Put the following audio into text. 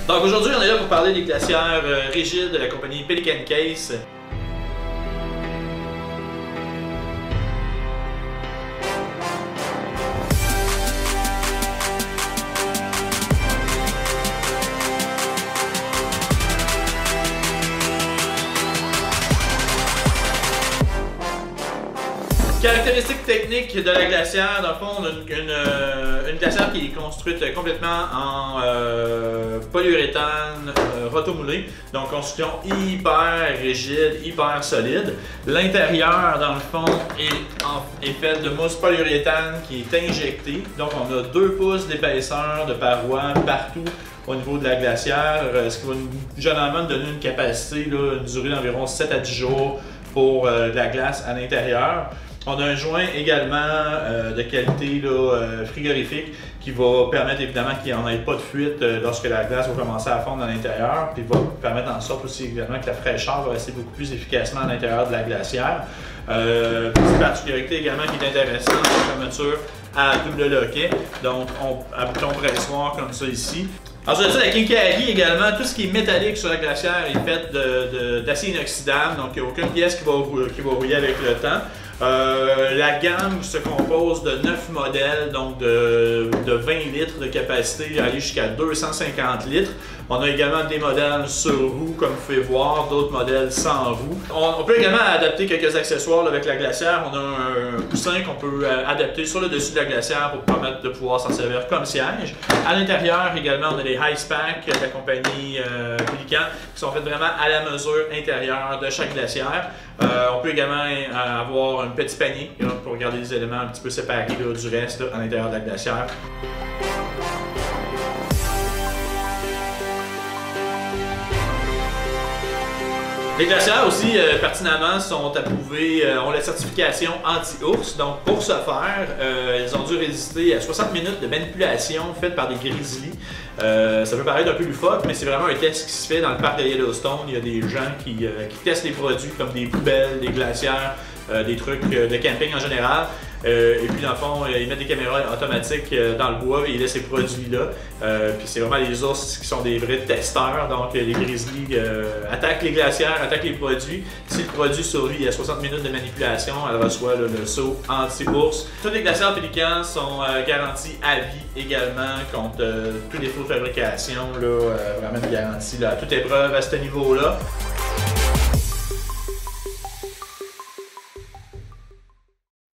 Donc aujourd'hui, on est là pour parler des glacières rigides de la compagnie Pelican Case. Caractéristiques techniques de la glacière, dans le fond, on a une glacière qui est construite complètement en polyuréthane rotomoulé, donc construction hyper rigide, hyper solide. L'intérieur, dans le fond, est fait de mousse polyuréthane qui est injectée, donc on a 2 pouces d'épaisseur de parois partout au niveau de la glacière, ce qui va généralement donner une capacité, une durée d'environ 7 à 10 jours pour de la glace à l'intérieur. On a un joint également de qualité frigorifique qui va permettre évidemment qu'il n'y en ait pas de fuite lorsque la glace va commencer à fondre à l'intérieur, puis va permettre en sorte aussi également que la fraîcheur va rester beaucoup plus efficacement à l'intérieur de la glacière. Petite particularité également qui est intéressante, la fermeture à double loquet, donc à bouton pressoir comme ça ici. Ensuite de ça, la quincaillerie également, tout ce qui est métallique sur la glacière est fait d'acier inoxydable, donc il n'y a aucune pièce qui va rouiller avec le temps. La gamme se compose de 9 modèles, donc de 20 litres de capacité, aller jusqu'à 250 litres. On a également des modèles sur roue, comme vous pouvez voir, d'autres modèles sans roue. On peut également adapter quelques accessoires avec la glacière. On a un coussin qu'on peut adapter sur le dessus de la glacière pour permettre de pouvoir s'en servir comme siège. À l'intérieur également, on a les Ice Pack de la compagnie Pelican qui sont faits vraiment à la mesure intérieure de chaque glacière. On peut également avoir un petit panier pour garder les éléments un petit peu séparés du reste à l'intérieur de la glacière. Les glacières aussi, pertinemment, sont approuvées, ont la certification anti-ours. Donc, pour ce faire, elles ont dû résister à 60 minutes de manipulation faite par des grizzlies. Ça peut paraître un peu loufoque, mais c'est vraiment un test qui se fait dans le parc de Yellowstone. Il y a des gens qui testent les produits comme des poubelles, des glacières, des trucs de camping en général. Et puis dans le fond, ils mettent des caméras automatiques dans le bois et ils laissent ces produits-là. Puis c'est vraiment les ours qui sont des vrais testeurs. Donc les grizzlies attaquent les glacières, attaquent les produits. Si le produit survit à 60 minutes de manipulation, elle reçoit le saut anti-ours. Toutes les glacières Pelican sont garanties à vie également contre tout défaut de fabrication. Vraiment une garantie à toute épreuve à ce niveau-là.